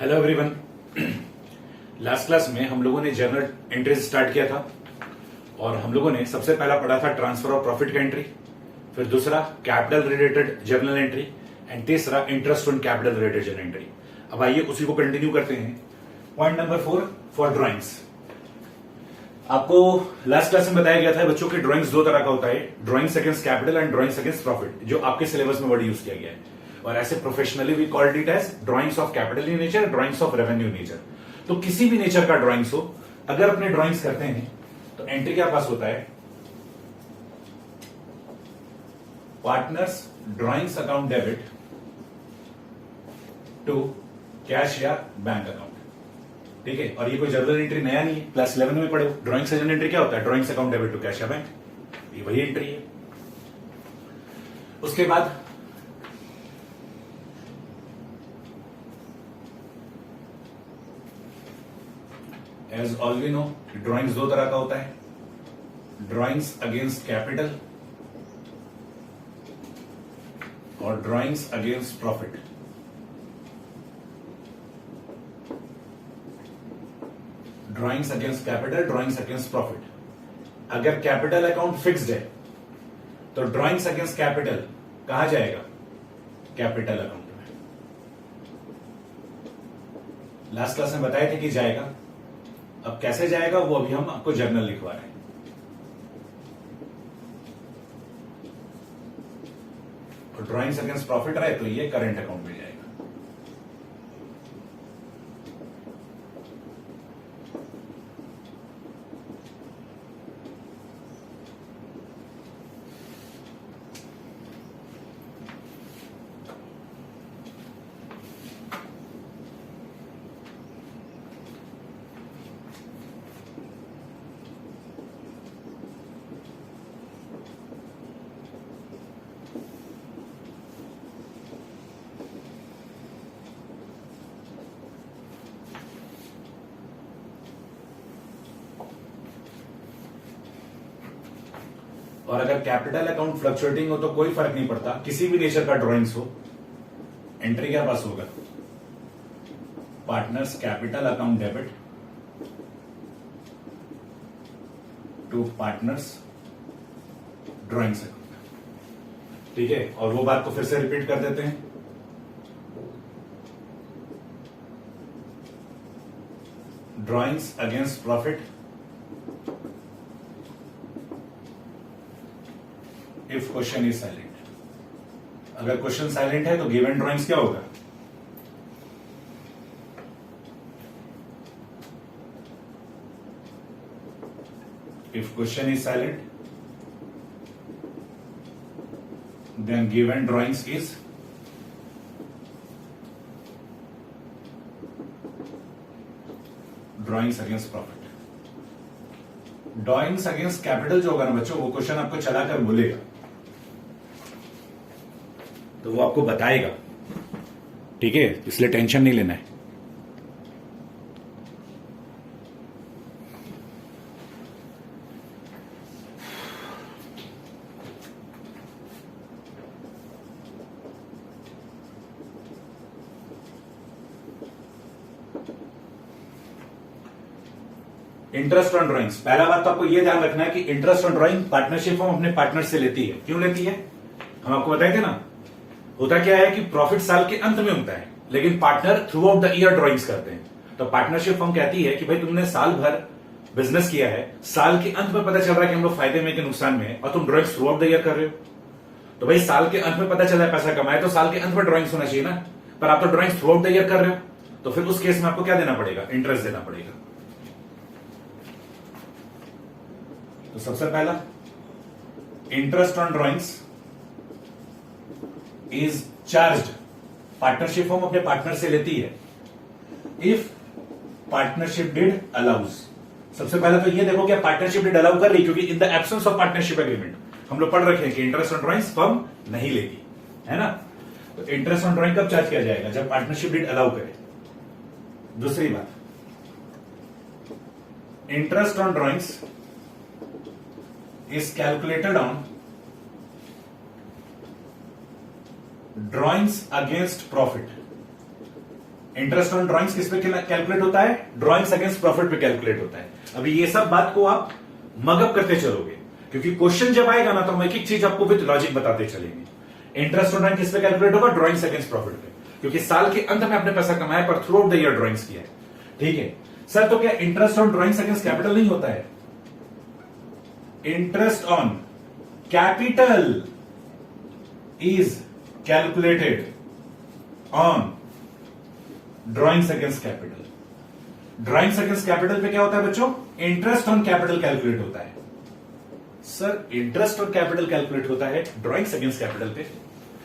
Hello everyone. Last class में हम लोगों ने जर्नल एंट्रीज स्टार्ट किया था और हम लोगों ने सबसे पहला पढ़ा था ट्रांसफर ऑफ प्रॉफिट का एंट्री, फिर दूसरा capital related journal entry and तीसरा interest on capital related journal entry. अब आइए उसी को कंटिन्यू करते हैं। Point number 4 for drawings. आपको लास्ट क्लास में बताया गया था बच्चों के ड्राइंग्स दो तरह का होता है, drawings against capital and drawings against profit, जो आपके सिलेबस में वर्ड यूज किया गया है। और ऐसे professionally we called it as drawings of capital in nature, drawings of revenue nature. तो किसी भी नेचर का ड्राइंग्स हो, अगर अपने ड्राइंग्स करते हैं तो एंट्री क्या पास होता है, partners drawings account debit to cash या बैंक अकाउंट। ठीक है, और ये कोई जर्नल एंट्री नया नहीं है, क्लास 11 में पढ़े हो। ड्राइंग्स जर्नल एंट्री क्या होता है, drawings account debit to cash या बैंक, ये वही एंट्री है। उसके बाद as all we know drawings दो तरह का होता है, ड्राइंग्स अगेंस्ट कैपिटल और drawings against profit. Drawings against capital, drawings against profit. अगर कैपिटल अकाउंट फिक्स्ड है तो ड्राइंग्स अगेंस्ट कैपिटल कहां जाएगा, कैपिटल अकाउंट में। लास्ट क्लास में बताए थे कि जाएगा, अब कैसे जाएगा वो अभी हम आपको जर्नल लिखवा रहे हैं। और ड्राइंग्स अगेंस्ट प्रॉफिट रहे तो ये करंट अकाउंट में जाएगा। और अगर कैपिटल अकाउंट फ्लक्चुएटिंग हो तो कोई फर्क नहीं पड़ता, किसी भी नेचर का ड्राइंग्स हो, एंट्री क्या पास होगा, partners capital account debit to partners drawings account. ठीक है, और वो बात को फिर से रिपीट कर देते हैं। Drawings against profit if question is silent. अगर क्वेश्चन साइलेंट है तो गिवन ड्राइंग्स क्या होगा, if question is silent then given drawings is drawings against profit. Drawings against capital जो होगा ना बच्चों, वो क्वेश्चन आपको चलाकर बोलेगा तो वो आपको बताएगा। ठीक है, इसलिए टेंशन नहीं लेना है। इंटरेस्ट ऑन ड्राइंग्स, पहला बात तो आपको यह ध्यान रखना है कि interest on drawing partnership form अपने पार्टनर से लेती है। क्यों लेती है, हम आपको बताए थे ना। होता क्या है कि प्रॉफिट साल के अंत में होता है, लेकिन partner through out the year drawings करते हैं। तो पार्टनरशिप फर्म कहती है कि भाई तुमने साल भर बिजनेस किया है, साल के अंत में पता चल रहा है कि हम लोग फायदे में कि नुकसान में है, और तुम drawings through out the year कर रहे हो। तो भाई साल के अंत में पता चला है पैसा कमाए तो साल के अंत में ड्राइंग्स होना चाहिए ना, पर आप तो drawings through out the year कर रहे हो, तो फिर उस केस में आपको क्या देना पड़ेगा, इंटरेस्ट देना पड़ेगा। तो सबसे पहला interest on drawings is charged, partnership form अपने पार्टनर से लेती है, इफ पार्टनरशिप डिड अलाउज। सबसे पहले तो ये देखो क्या पार्टनरशिप डिड अलाउ कर रही, क्योंकि in the absence of partnership agreement हम लोग पढ़ रखे हैं कि इंटरेस्ट ऑन ड्राइंग्स फर्म नहीं लेती है ना। तो इंटरेस्ट ऑन ड्राइंग कब चार्ज किया जाएगा, जब पार्टनरशिप डिड अलाउ करे। दूसरी बात, interest on drawings is calculated on drawings against profit. Interest on drawings किस पे कैलकुलेट होता है? ड्राइंग्स अगेंस्ट प्रॉफिट पे कैलकुलेट होता है। अभी ये सब बात को आप मगअप करते चलोगे, क्योंकि क्वेश्चन जब आएगा ना तो हम एक एक चीज आपको विद लॉजिक बताते चलेंगे। इंटरेस्ट ऑन ड्राइंग किस पे कैलकुलेट होगा? ड्राइंग्स अगेंस्ट प्रॉफिट पे, क्योंकि साल के अंत में आपने पैसा कमाया पर through out the year drawings किया है। ठीक है सर, तो क्या interest on drawings against capital नहीं होता है? Interest on capital is calculated on drawings against capital. Drawings against capital पे क्या होता है बच्चों? इंटरेस्ट ऑन कैपिटल कैलकुलेट होता है। Sir interest on capital calculate होता है ड्राइंग्स अगेंस्ट कैपिटल पे,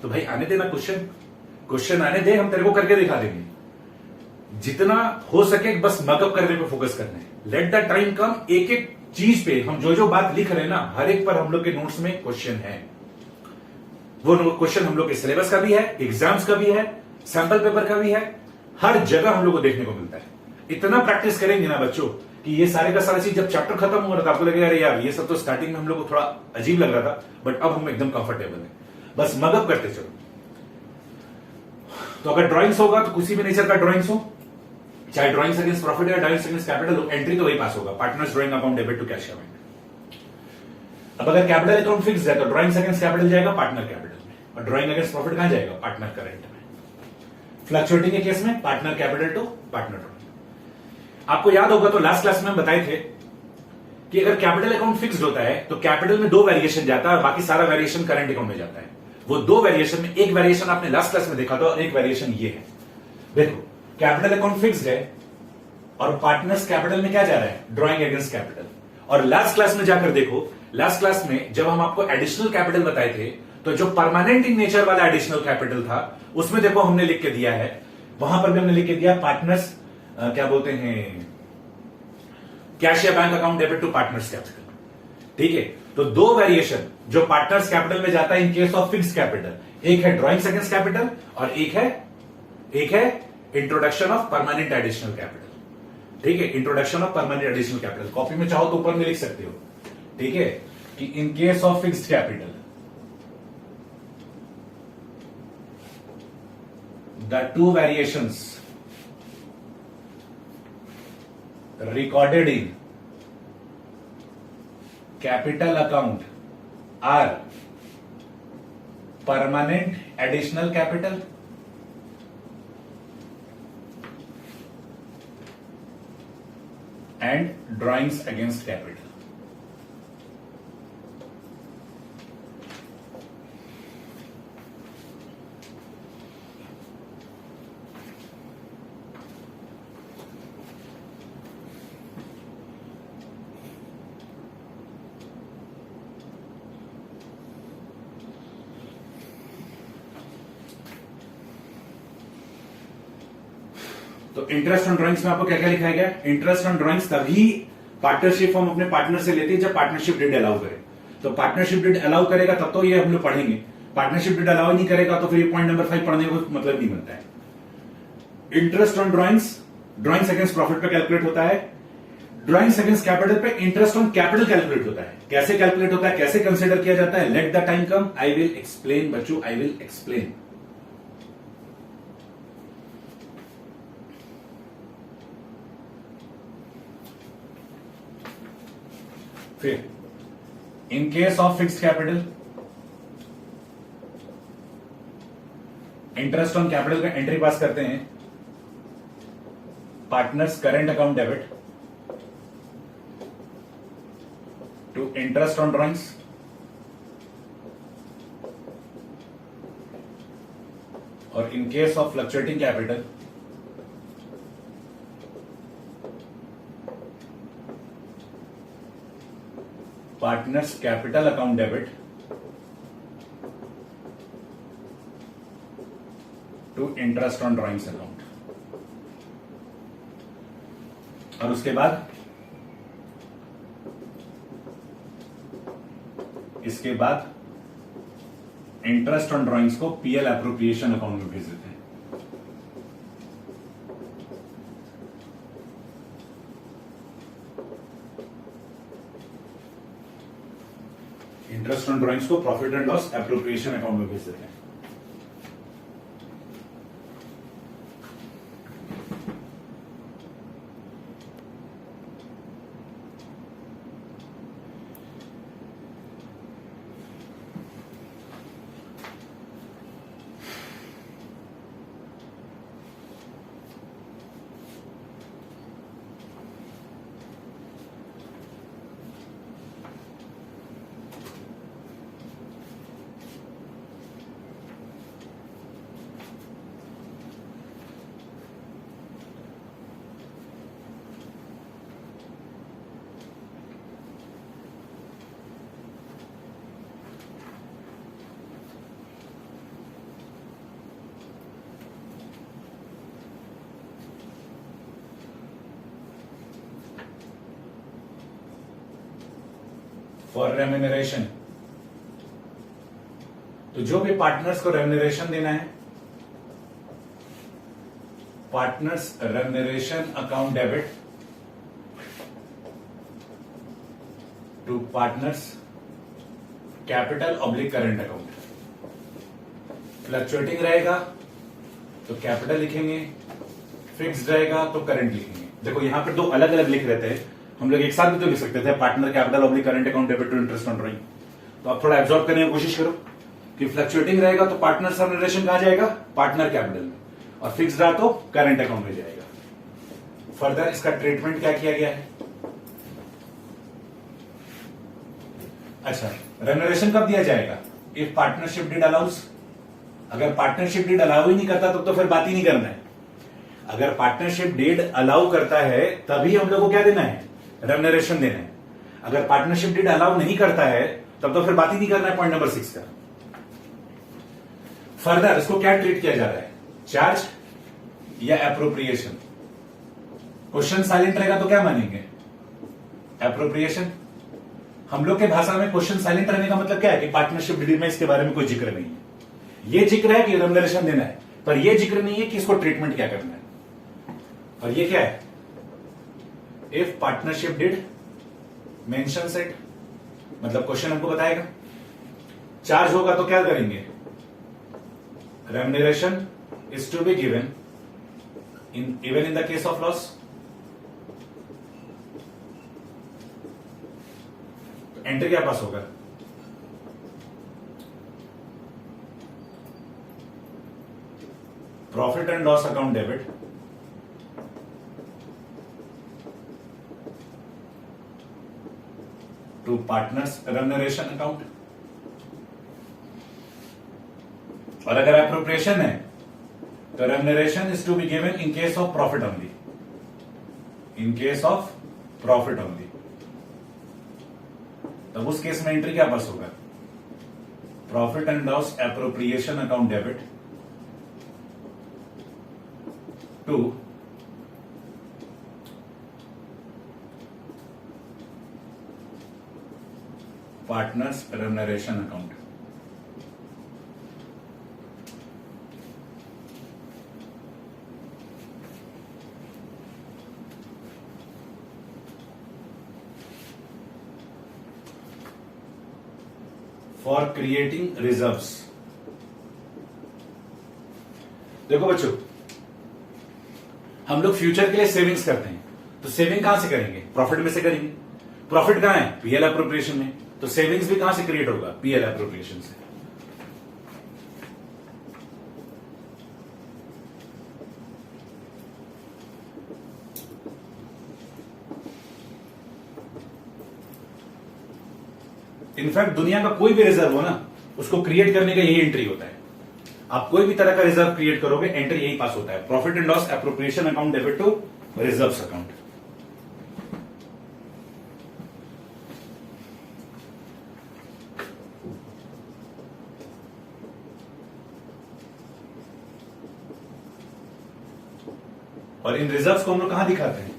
तो भाई आने देना क्वेश्चन आने दे, हम तेरे को करके दिखा देंगे। जितना हो सके बस मगअप करने पे फोकस करना है। लेट द टाइम कम, एक एक चीज पे हम जो जो बात लिख रहे हैं ना, हर एक पर हम लोग के नोट्स में क्वेश्चन है। वो क्वेश्चन हम लोग के सिलेबस का भी है, एग्जाम्स का भी है, सैंपल पेपर का भी है, हर जगह हम लोग को देखने को मिलता है। इतना प्रैक्टिस करेंगे ना बच्चों कि ये सारे का सारा चीज जब चैप्टर खत्म हो रहा था आपको लगेगा अरे यार ये सब तो स्टार्टिंग में हम लोग को थोड़ा अजीब लग रहा था, बट अब हम एकदम कंफर्टेबल है। बस मगअप करते चलो। तो अगर ड्राइंग्स होगा तो किसी भी नेचर का ड्राइंग्स हो, चाहे ड्राइंग्स अगेंस्ट प्रॉफिट या ड्राइंग्स अगेंस्ट कैपिटल हो, एंट्री तो वही पास होगा, partners drawing account debit to cash account. अब अगर कैपिटल अकाउंट फिक्स है तो ड्राइंग्स अगेंस्ट कैपिटल जाएगा पार्टनर कैपिटल में, और ड्राइंग अगेंस्ट प्रॉफिट कहां जाएगा? पार्टनर करेंट में। फ्लक्चुएटिंग के केस में partner capital to partner drawing. आपको याद होगा तो लास्ट क्लास में हम बताए थे कि अगर कैपिटल अकाउंट फिक्स्ड होता है तो कैपिटल में 2 वेरिएशन जाता है और बाकी सारा वेरिएशन करंट अकाउंट में जाता है। वो 2 वेरिएशन में एक वेरिएशन आपने लास्ट क्लास में देखा था और एक वेरिएशन ये है। देखो कैपिटल अकाउंट फिक्स्ड है और पार्टनर्स कैपिटल में क्या जा रहा है? Drawing against capital. और लास्ट क्लास में जाकर देखो, लास्ट क्लास में जब हम आपको एडिशनल कैपिटल बताए थे तो जो परमानेंट इन नेचर वाला एडिशनल कैपिटल था उसमें देखो हमने लिख के दिया है, वहां पर भी हमने लिख के दिया पार्टनर्स क्या बोलते हैं, कैश या bank account debit to partners capital. ठीक है, तो 2 वेरिएशन जो पार्टनर्स कैपिटल में जाता है इन केस ऑफ फिक्स्ड कैपिटल, एक है ड्राइंग्स अगेंस्ट कैपिटल और एक है introduction of permanent additional capital. ठीक है, introduction of permanent additional capital. Copy में चाहो तो ऊपर में लिख सकते हो। ठीक है, कि इन case of fixed capital the 2 variations recorded in capital account are permanent additional capital and drawings against capital. तो इंटरेस्ट ऑन ड्राइंग्स में आपको क्या क्या लिखा गया? इंटरेस्ट ऑन ड्राइंग्स तभी पार्टनरशिप हम अपने पार्टनर से लेते हैं जब पार्टनरशिप डिड अलाउ करे। तो पार्टनरशिप डिड अलाउ करेगा तब तो ये हम लोग पढ़ेंगे, पार्टनरशिप डिड अलाउ नहीं करेगा तो फिर पॉइंट नंबर 5 पढ़ने का मतलब नहीं बनता है। Interest on drawings against profit पे कैलकुलेट होता है, ड्राइंग्स अगेंस्ट कैपिटल पे इंटरेस्ट ऑन कैपिटल कैलकुलेट होता है। कैसे कैलकुलेट होता है, कैसे कंसिडर किया जाता है? Let the time come, I will explain बच्चों, आई विल एक्सप्लेन। फिर in case of fixed capital interest on capital का एंट्री पास करते हैं, partners current account debit to interest on drawings और in case of fluctuating capital partners capital account debit to interest on drawings account. और उसके बाद इसके बाद interest on drawings को पीएल एप्रोप्रिएशन अकाउंट में भेज देते हैं। इंटरेस्ट ऑन ड्राइंग्स को profit and loss appropriation account में भेज देते हैं। For remuneration. तो जो भी पार्टनर्स को रेम्यूनरेशन देना है, partners remuneration account debit to partners capital oblique current account. Fluctuating रहेगा तो कैपिटल लिखेंगे, फिक्स्ड रहेगा तो करंट लिखेंगे। देखो यहां पर दो अलग अलग लिख रहे थे, हम लोग एक साथ भी तो लिख सकते थे, partner capital oblique current account debit to interest on drawing. तो आप थोड़ा एब्जॉर्ब करने की कोशिश करो कि फ्लक्चुएटिंग रहेगा तो पार्टनर रेम्यूनरेशन कहां जाएगा, पार्टनर कैपिटल में, और फिक्स्ड रहा तो करंट अकाउंट में जाएगा। फर्दर इसका ट्रीटमेंट क्या किया गया है। अच्छा, रेम्यूनरेशन कब दिया जाएगा, इफ पार्टनरशिप डिड अलाउज। अगर पार्टनरशिप डिड अलाउ ही नहीं करता तो फिर बात ही नहीं करना है। अगर पार्टनरशिप डिड अलाउ करता है तभी हम लोग को क्या देना है, रेम्यूनरेशन देना है। अगर पार्टनरशिप डिड अलाउ नहीं करता है तब तो फिर बात ही नहीं करना है, पॉइंट नंबर 6 का। फर्दर इसको क्या ट्रीट किया जा रहा है, चार्ज या एप्रोप्रिएशन। क्वेश्चन साइलेंट रहेगा तो क्या मानेंगे, एप्रोप्रिएशन। हम लोग के भाषा में क्वेश्चन साइलेंट रहने का मतलब क्या है कि पार्टनरशिप डिड में इसके बारे में कोई जिक्र नहीं है। ये जिक्र है कि रेम्यूनरेशन देना है, पर यह जिक्र नहीं है कि इसको ट्रीटमेंट क्या करना है। और ये क्या है, if partnership deed mentions it, मतलब क्वेश्चन हमको बताएगा। चार्ज होगा तो क्या करेंगे, remuneration is to be given even in the case of loss. Entry क्या पास होगा, profit and loss account debit to partners remuneration account. और अगर एप्रोप्रिएशन है तो remuneration is to be given in case of profit only, in case of profit only. तब उस case में entry क्या पास होगा, profit and loss appropriation account debit to partners remuneration account. For creating reserves. देखो बच्चों, हम लोग फ्यूचर के लिए सेविंग्स करते हैं, तो सेविंग कहां से करेंगे, प्रॉफिट में से करेंगे। प्रॉफिट कहां है, पीएल एप्रोप्रिएशन में, तो सेविंग्स भी कहां से क्रिएट होगा, पीएल एप्रोप्रिएशन से। इनफैक्ट दुनिया का कोई भी रिजर्व हो ना, उसको क्रिएट करने का यही एंट्री होता है। आप कोई भी तरह का रिजर्व क्रिएट करोगे, एंट्री यही पास होता है, profit and loss appropriation account debit to reserves account. और इन रिजर्व्स को हम लोग कहां दिखाते हैं,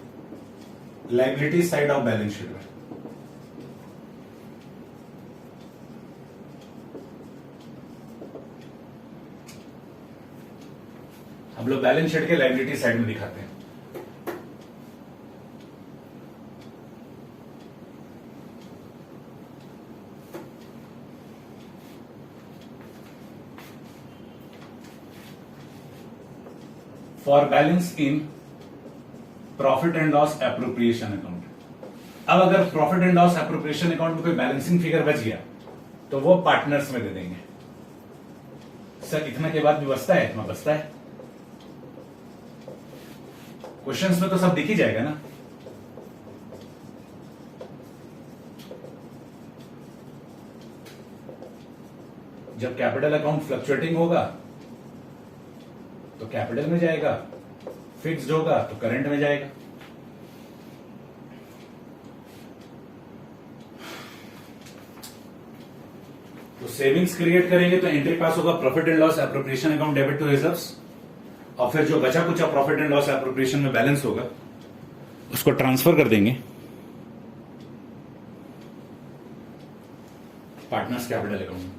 liability side of balance sheet में। हम लोग बैलेंस शीट के लायबिलिटी साइड में दिखाते हैं। For balance in profit and loss appropriation account. अब अगर profit and loss appropriation account में कोई बैलेंसिंग फिगर बच गया तो वो पार्टनर्स में दे देंगे। सर इतना के बाद भी बचता है, इतना बचता है, क्वेश्चंस में तो सब दिख ही जाएगा ना। जब कैपिटल अकाउंट फ्लक्चुएटिंग होगा तो कैपिटल में जाएगा, फिक्स्ड होगा तो करंट में जाएगा। तो सेविंग्स क्रिएट करेंगे तो एंट्री पास होगा profit and loss appropriation account debit to reserves, और फिर जो बचा कुचा प्रॉफिट एंड लॉस एप्रोप्रिएशन में बैलेंस होगा उसको ट्रांसफर कर देंगे पार्टनर्स कैपिटल अकाउंट।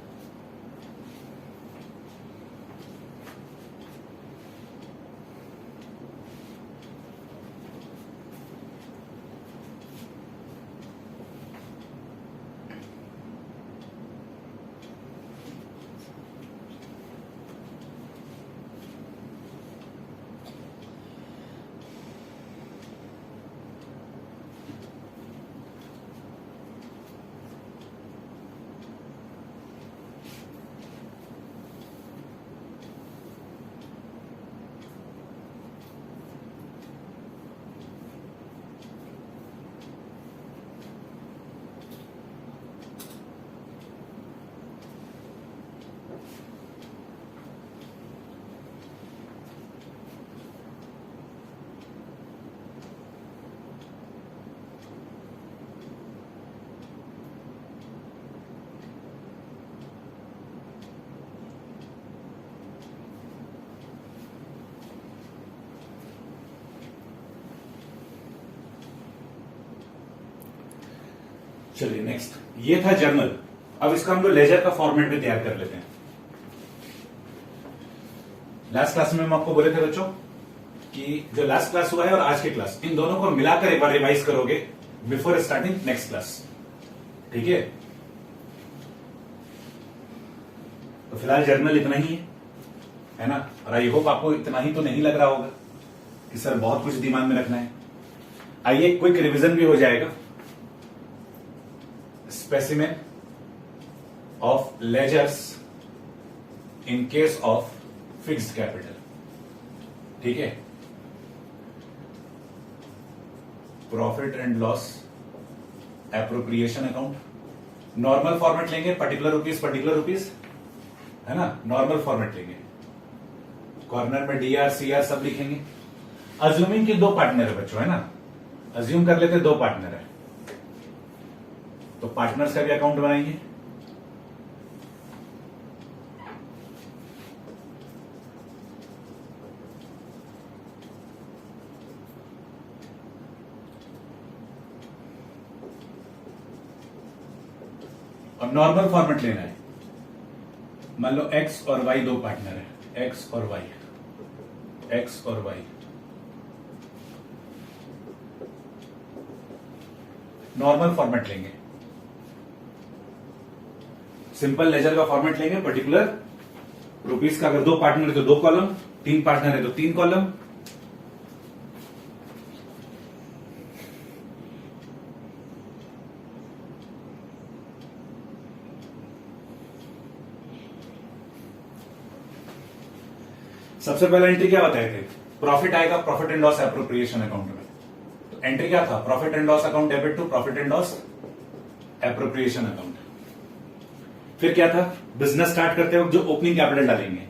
चलिए नेक्स्ट, ये था जर्नल। अब इसका हम लोग लेजर का फॉर्मेट भी तैयार कर लेते हैं। लास्ट क्लास में हम आपको बोले थे बच्चों कि जो लास्ट क्लास हुआ है और आज की क्लास, इन दोनों को मिलाकर एक बार रिवाइज करोगे बिफोर स्टार्टिंग नेक्स्ट क्लास, ठीक है? तो फिलहाल जर्नल इतना ही है ना, और आई होप आपको इतना ही तो नहीं लग रहा होगा कि सर बहुत कुछ दिमाग में रखना है। आइए क्विक रिवीजन भी हो जाएगा। Specimen of ledgers in case of fixed capital, ठीक है? Profit and loss appropriation account, normal format लेंगे, पर्टिकुलर रुपीज है ना, नॉर्मल फॉर्मेट लेंगे, कॉर्नर में डीआर सीआर सब लिखेंगे। अज्यूमिंग कि दो पार्टनर है बच्चों, है ना, अज्यूम कर लेते दो पार्टनर है, तो पार्टनर्स का भी अकाउंट बनाएंगे। और नॉर्मल फॉर्मेट लेना है। मान लो एक्स और वाई दो पार्टनर है, एक्स और वाई, एक्स और वाई, नॉर्मल फॉर्मेट लेंगे। सिंपल लेजर का फॉर्मेट लेंगे, पर्टिकुलर रुपीज का अगर दो पार्टनर है तो दो कॉलम, तीन पार्टनर है तो तीन कॉलम। सबसे पहला एंट्री क्या बताए थे? प्रॉफिट आएगा profit and loss appropriation account में। तो एंट्री क्या था? Profit and loss account debit to profit and loss appropriation account. फिर क्या था? बिजनेस स्टार्ट करते वक्त जो ओपनिंग कैपिटल डालेंगे,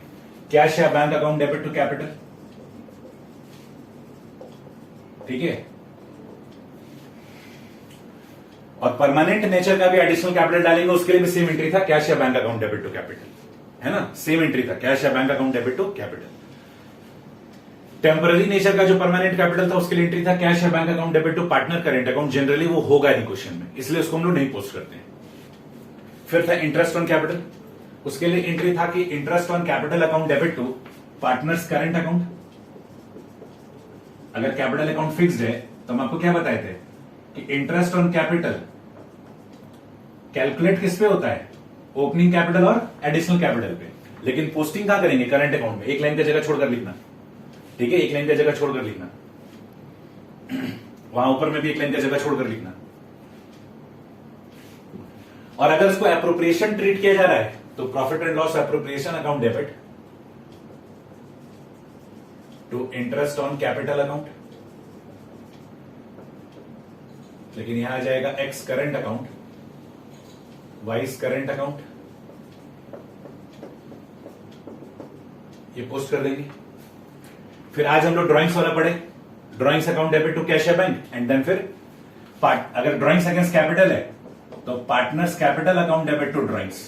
कैश या bank account debit to capital, ठीक है? और परमानेंट नेचर का भी एडिशनल कैपिटल डालेंगे, उसके लिए भी सेम एंट्री था, कैश या bank account debit to capital, है ना, सेम एंट्री था, कैश या bank account debit to capital. Temporary nature का जो परमानेंट कैपिटल था उसके लिए एंट्री था, कैश या bank account debit to partner current account. Generally वो होगा नहीं क्वेश्चन में, इसलिए उसको हम लोग नहीं पोस्ट करते हैं। फिर था इंटरेस्ट ऑन कैपिटल, उसके लिए एंट्री था कि interest on capital account debit to partners current account. अगर कैपिटल अकाउंट फिक्स्ड है तो हम आपको क्या बताए थे कि इंटरेस्ट ऑन कैपिटल कैलकुलेट किस पे होता है? ओपनिंग कैपिटल और एडिशनल कैपिटल पे। लेकिन पोस्टिंग कहां करेंगे? करंट अकाउंट में। एक लाइन की जगह छोड़कर लिखना, ठीक है, एक लाइन की जगह छोड़कर लिखना, वहां ऊपर में भी एक लाइन की जगह छोड़कर लिखना। और अगर इसको एप्रोप्रिएशन ट्रीट किया जा रहा है तो profit and loss appropriation account debit to interest on capital account. लेकिन यहां आ जाएगा X current account, Y's current account, ये पोस्ट कर देंगे। फिर आज हम लोग ड्राइंग्स वाला पढ़े, drawings account debit to cash या बैंक, एंड देन फिर पार्ट, अगर ड्राइंग्स अगेंस्ट कैपिटल है तो partners capital account debit to drawings.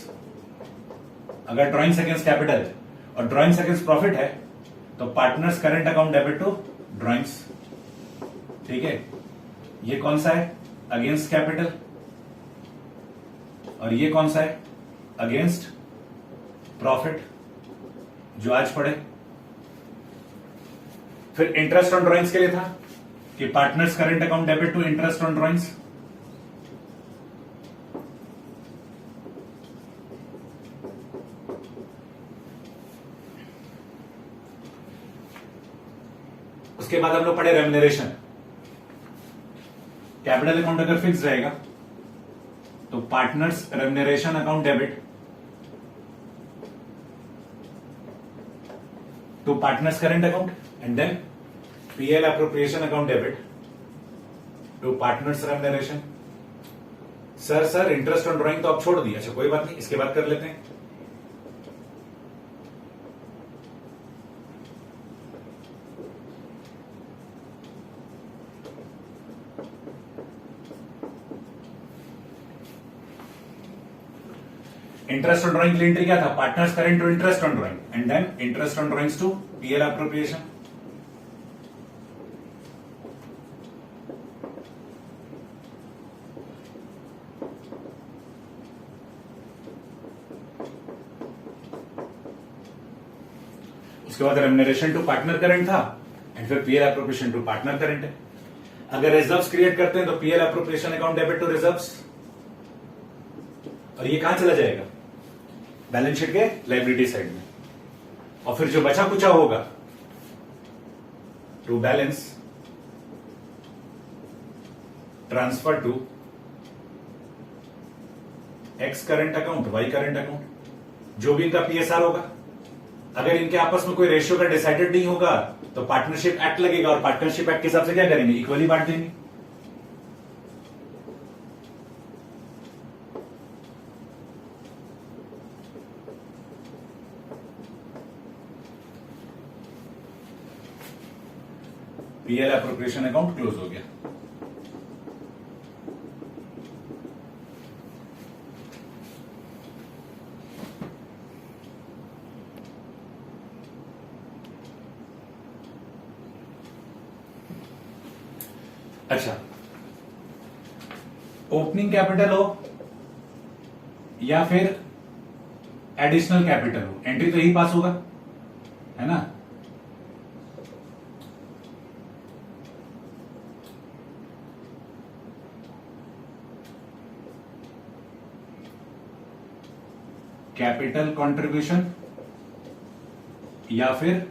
अगर ड्राइंग्स अगेंस्ट कैपिटल है और ड्राइंग्स अगेंस्ट प्रॉफिट है तो partners current account debit to drawings, ठीक है। ये कौन सा है? Against capital. और ये कौन सा है? अगेंस्ट प्रॉफिट जो आज पढ़े। फिर इंटरेस्ट ऑन ड्रॉइंग्स के लिए था कि partners current account debit to interest on drawings. उसके बाद हम लोग पढ़े रेम्यूनरेशन। कैपिटल अकाउंट अगर फिक्स रहेगा तो partners remuneration account debit to partners current account and then PL appropriation account debit to partners remuneration. Sir interest on drawing तो आप छोड़ दिए। अच्छा कोई बात नहीं, इसके बाद कर लेते हैं। इंटरेस्ट ऑन ड्राइंग की एंट्री क्या था? Partners current to interest on drawing and then interest on drawings to PL appropriation. उसके बाद रेम्यूनरेशन टू पार्टनर करेंट था एंड फिर PL appropriation to partner current है। अगर रिजर्व्स क्रिएट करते हैं तो PL appropriation account debit to reserves, और ये कहां चला जाएगा? बैलेंस शीट के लायबिलिटी साइड में। और फिर जो बचा कुचा होगा to balance transfer to X current account, Y current account, जो भी इनका पीएसआर होगा। अगर इनके आपस में कोई रेशियो का डिसाइडेड नहीं होगा तो पार्टनरशिप एक्ट लगेगा और पार्टनरशिप एक्ट के हिसाब से क्या करेंगे? इक्वली बांट देंगे। पीएल अप्रोप्रिएशन अकाउंट क्लोज हो गया। अच्छा, ओपनिंग कैपिटल हो या फिर एडिशनल कैपिटल हो, एंट्री तो यही पास होगा, है ना? कैपिटल कंट्रीब्यूशन या फिर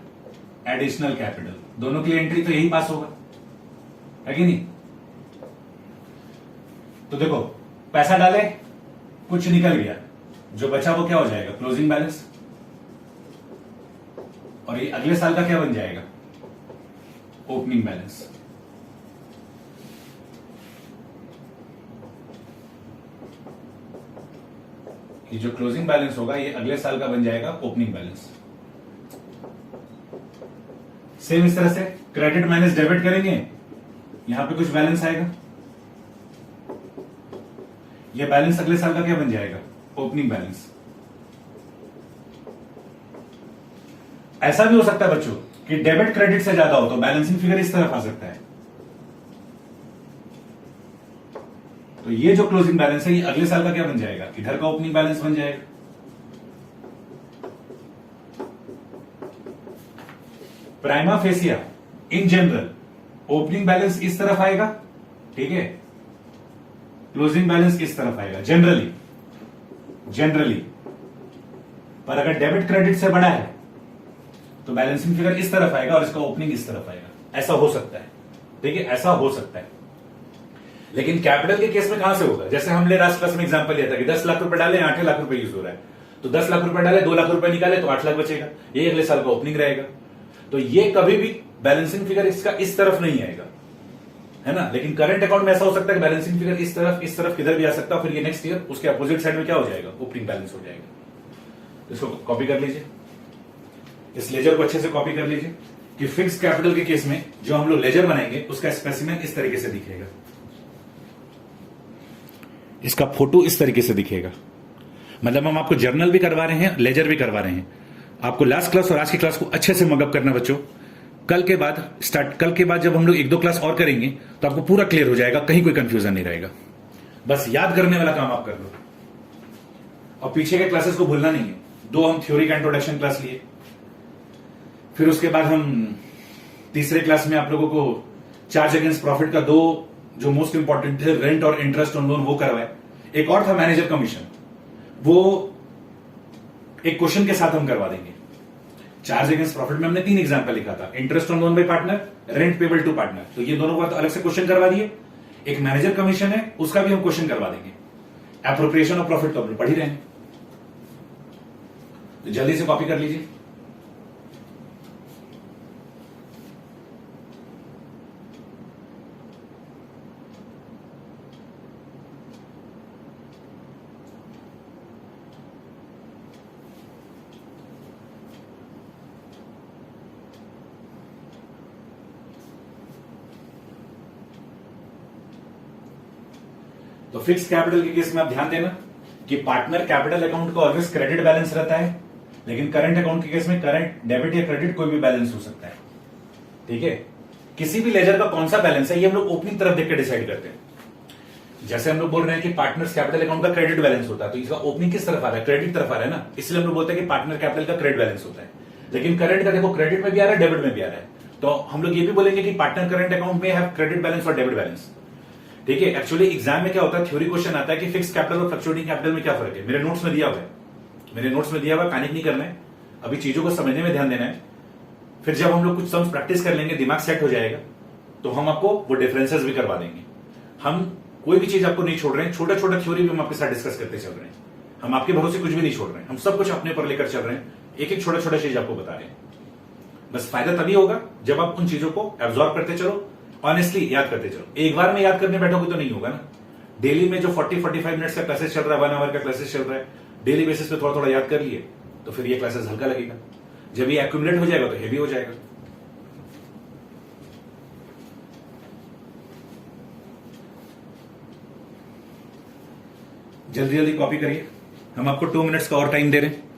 एडिशनल कैपिटल, दोनों की एंट्री तो यही पास होगा, है कि नहीं? तो देखो, पैसा डाले, कुछ निकल गया, जो बचा वो क्या हो जाएगा? Closing balance. और ये अगले साल का क्या बन जाएगा? Opening balance. ये जो क्लोजिंग बैलेंस होगा ये अगले साल का बन जाएगा ओपनिंग बैलेंस। सेम इस तरह से क्रेडिट माइनस डेबिट करेंगे, यहां पे कुछ बैलेंस आएगा, ये बैलेंस अगले साल का क्या बन जाएगा? Opening balance. ऐसा भी हो सकता है बच्चों कि डेबिट क्रेडिट से ज्यादा हो तो बैलेंसिंग फिगर इस तरफ आ सकता है। तो ये जो क्लोजिंग बैलेंस है ये अगले साल का क्या बन जाएगा? इधर का ओपनिंग बैलेंस बन जाएगा। Prima fascia in general opening balance इस तरफ आएगा, ठीक है, क्लोजिंग बैलेंस इस तरफ आएगा जनरली। पर अगर डेबिट क्रेडिट से बड़ा है तो बैलेंसिंग फिगर इस तरफ आएगा और इसका ओपनिंग इस तरफ आएगा। ऐसा हो सकता है, ठीक है, ऐसा हो सकता है। लेकिन कैपिटल के केस में कहां से होगा? जैसे हमने लास्ट क्लास में एग्जांपल लिया था कि 10 लाख रुपए डाले, 8 लाख रुपए यूज हो रहा है, तो 10 लाख रुपए डाले, 2 लाख रुपए निकाले तो 8 लाख बचेगा, ये अगले साल का ओपनिंग रहेगा। तो ये कभी भी बैलेंसिंग फिगर इसका इस तरफ नहीं आएगा, है ना? लेकिन करंट अकाउंट में ऐसा हो सकता है कि बैलेंसिंग फिगर इस तरफ किधर भी आ सकता है, फिर ये नेक्स्ट ईयर उसके अपोजिट साइड में क्या हो जाएगा? ओपनिंग बैलेंस हो जाएगा। तो इसको कॉपी कर लीजिए, इस लेजर को अच्छे से कॉपी कर लीजिए कि फिक्स कैपिटल के केस में जो हम लोग लेजर बनाएंगे उसका स्पेसिमेन इस तरीके से दिखेगा, इसका फोटो इस तरीके से दिखेगा। मतलब हम आपको जर्नल भी करवा रहे हैं, लेजर भी करवा रहे हैं। आपको लास्ट क्लास और आज की क्लास को अच्छे से मगअप करना बच्चों। कल के बाद जब हम लोग 1-2 क्लास और करेंगे तो आपको पूरा क्लियर हो जाएगा, कहीं कोई कंफ्यूजन नहीं रहेगा। बस याद करने वाला काम आप कर लो। और पीछे के क्लासेस को भूलना नहीं है। 2 हम थ्योरी का इंट्रोडक्शन क्लास लिए, फिर उसके बाद हम तीसरे क्लास में आप लोगों को चार्ज अगेंस्ट प्रॉफिट का 2 जो मोस्ट इंपॉर्टेंट थे, रेंट और इंटरेस्ट ऑन लोन, वो करवाए। एक और था मैनेजर कमीशन, वो एक क्वेश्चन के साथ हम करवा देंगे। चार्ज अगेंस्ट प्रॉफिट में हमने 3 एग्जांपल लिखा था, interest on loan by partner, rent payable to partner, तो ये दोनों को तो अलग से क्वेश्चन करवा दिए। एक मैनेजर कमीशन है, उसका भी हम क्वेश्चन करवा देंगे। एप्रोप्रिएशन ऑफ प्रॉफिट तो हम पढ़ ही रहे हैं, तो जल्दी से कॉपी कर लीजिए। तो फिक्स कैपिटल के केस में आप ध्यान देना कि पार्टनर कैपिटल अकाउंट का ऑलवेज क्रेडिट बैलेंस रहता है, लेकिन करंट अकाउंट के केस में करंट डेबिट या क्रेडिट कोई भी बैलेंस हो सकता है। ठीक है, किसी भी लेजर का कौन सा बैलेंस है ये हम लोग ओपनिंग तरफ देख के डिसाइड करते हैं। जैसे हम लोग बोल रहे हैं कि पार्टनर्स कैपिटल अकाउंट का क्रेडिट बैलेंस होता है, तो इसका ओपनिंग किस तरफ आ रहा है, क्रेडिट तरफ आ रहा है ना, इसलिए हम लोग बोलते हैं कि पार्टनर कैपिटल का क्रेडिट बैलेंस होता है। लेकिन करंट का देखो क्रेडिट में भी आ रहा है, डेबिट में भी आ रहा है, तो हम लोग ये भी बोलेंगे कि पार्टनर करंट अकाउंट में हैव क्रेडिट बैलेंस और डेबिट बैलेंस। ठीक है, एक्चुअली एग्जाम में क्या होता है, थ्योरी क्वेश्चन आता है कि फिक्स कैपिटल और फ्लक्चुएटिंग कैपिटल में क्या फर्क है। मेरे नोट्स में दिया हुआ है, पैनिक नहीं करना है, अभी चीजों को समझने में ध्यान देना है। फिर जब हम लोग कुछ सम्स प्रैक्टिस कर लेंगे, दिमाग सेट हो जाएगा, तो हम आपको वो डिफरेंसेस भी करवा देंगे। हम कोई भी चीज आपको नहीं छोड़ रहे हैं, छोटा छोटा थ्योरी भी हम आपके साथ डिस्कस करते चल रहे हैं। हम आपके भरोसे कुछ भी नहीं छोड़ रहे हैं, हम सब कुछ अपने पर लेकर चल रहे हैं, एक एक छोटा छोटा चीज आपको बता रहे हैं। बस फायदा तभी होगा जब आप उन चीजों को एब्जॉर्ब करते चलो, ऑनेस्टली याद करते चलो। एक बार में याद करने बैठोगे तो नहीं होगा ना। डेली में जो 40-45 मिनट्स का क्लासेस चल रहा है, 1 आवर का क्लासेस चल रहा है, डेली बेसिस पे थोड़ा थोड़ा याद कर लिए तो फिर ये क्लासेस हल्का लगेगा। जब ये एक्यूमुलेट हो जाएगा तो हेवी हो जाएगा। जल्दी जल्दी कॉपी करिए, हम आपको 2 मिनट्स का और टाइम दे रहे हैं।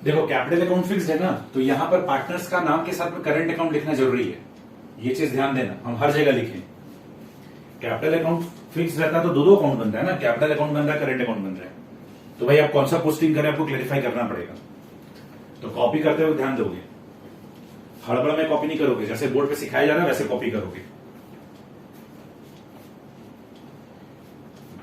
देखो कैपिटल अकाउंट फिक्स्ड है ना, तो यहां पर पार्टनर्स का नाम के साथ में करंट अकाउंट लिखना जरूरी है। ये चीज ध्यान देना, हम हर जगह लिखें। कैपिटल अकाउंट फिक्स रहता है तो 2 अकाउंट बनता है ना, कैपिटल अकाउंट बन रहा है, करंट अकाउंट बन रहा है, तो भाई आप कौन सा पोस्टिंग करें आपको क्लेरिफाई करना पड़ेगा। तो कॉपी करते हुए ध्यान दोगे, हड़बड़ में कॉपी नहीं करोगे, जैसे बोर्ड पे सिखाया जा रहा है वैसे कॉपी करोगे।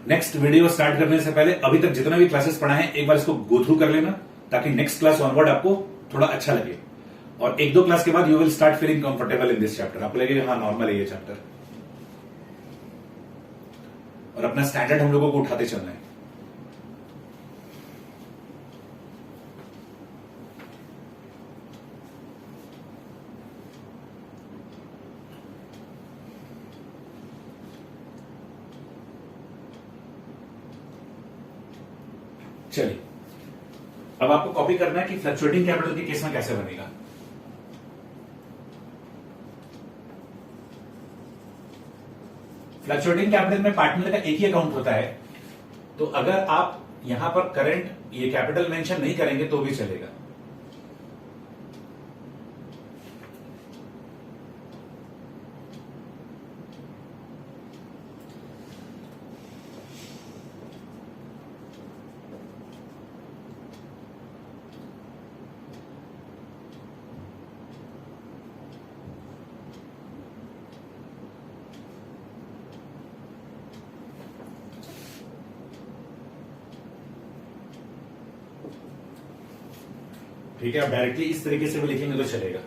नेक्स्ट वीडियो स्टार्ट करने से पहले अभी तक जितना भी क्लासेस पढ़ा है एक बार इसको गो थ्रू कर लेना, ताकि नेक्स्ट क्लास ऑनवर्ड आपको थोड़ा अच्छा लगे। और 1-2 क्लास के बाद you will start feeling comfortable in this chapter, आपको लगेगा हाँ नॉर्मल है ये चैप्टर। और अपना स्टैंडर्ड हम लोगों को उठाते चलना है। चलिए, अब आपको कॉपी करना है कि फ्लक्चुएटिंग कैपिटल के केस में कैसे बनेगा। फ्लक्चुएटिंग कैपिटल में पार्टनर का एक ही अकाउंट होता है, तो अगर आप यहां पर करंट ये कैपिटल मेंशन नहीं करेंगे तो भी चलेगा। ठीक है, आप डायरेक्टली इस तरीके से भी लिखेंगे तो चलेगा।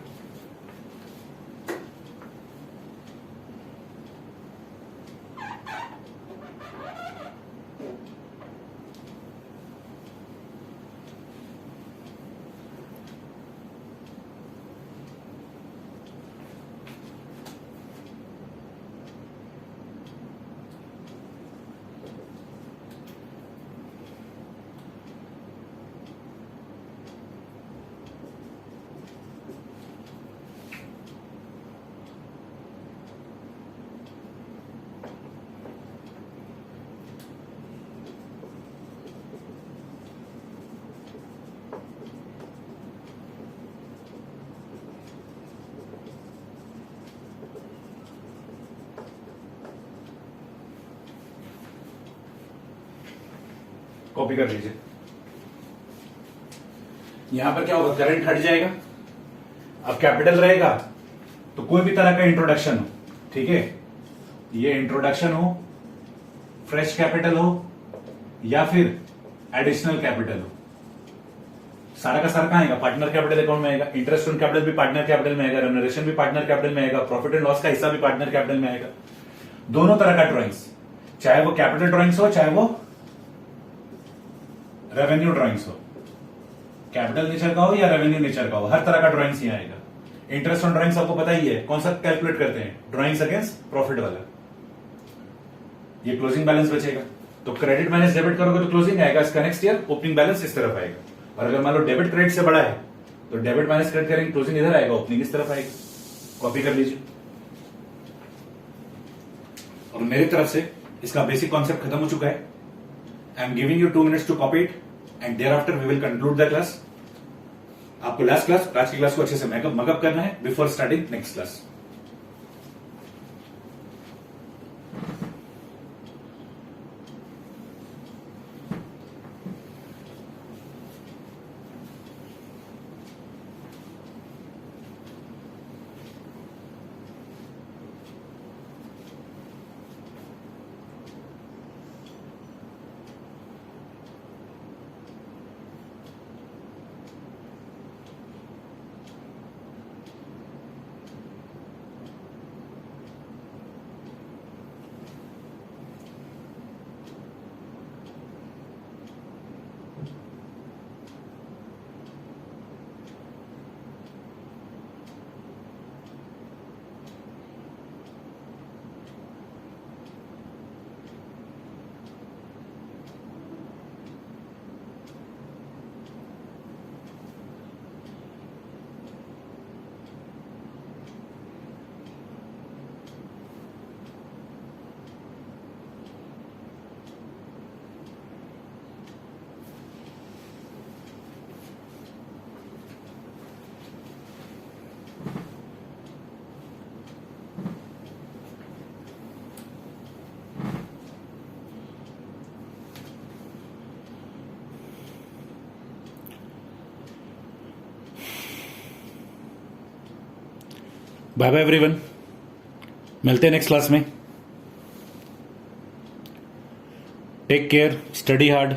कॉपी कर लीजिए। यहां पर क्या होगा, करंट हट जाएगा। अब कैपिटल रहेगा तो कोई भी तरह का इंट्रोडक्शन हो, ठीक है, ये इंट्रोडक्शन हो, फ्रेश कैपिटल हो या फिर एडिशनल कैपिटल हो, सारा का सारा कहां आएगा, पार्टनर कैपिटल अकाउंट में आएगा। इंटरेस्ट ऑन कैपिटल भी पार्टनर कैपिटल में आएगा, रेम्युनरेशन भी पार्टनर कैपिटल में आएगा, प्रॉफिट एंड लॉस का हिस्सा भी पार्टनर कैपिटल में आएगा। दोनों तरह का ड्रॉइंग्स, चाहे वो कैपिटल ड्रॉइंग्स हो चाहे वो रेवेन्यू ड्रॉइंग्स हो, कैपिटल नेचर का हो या रेवेन्यू नेचर का हो, हर तरह का ड्रॉइंग्स यहां आएगा। इंटरेस्ट ऑन ड्रॉइंग्स आपको पता ही है, कौन सा कैलकुलेट करते हैं, ड्रॉइंग्स अगेंस्ट प्रॉफिट वाला। ये क्लोजिंग बैलेंस बचेगा, तो क्रेडिट माइनस डेबिट करोगे तो क्लोजिंग आएगा, इसका नेक्स्ट ईयर ओपनिंग बैलेंस इस तरफ आएगा। और अगर मान लो डेबिट क्रेडिट से बड़ा है तो डेबिट माइनस क्रेडिट करेंगे, क्लोजिंग इधर आएगा, ओपनिंग इस तरफ आएगी। कॉपी कर लीजिए। और मेरी तरफ से इसका बेसिक कॉन्सेप्ट खत्म हो चुका है। I am giving you 2 minutes to copy it and thereafter we will conclude the class. आपको लास्ट क्लास, आज की क्लास को अच्छे से मगअप करना है before starting next class. Bye bye everyone, मिलते हैं नेक्स्ट क्लास में। Take care, study hard.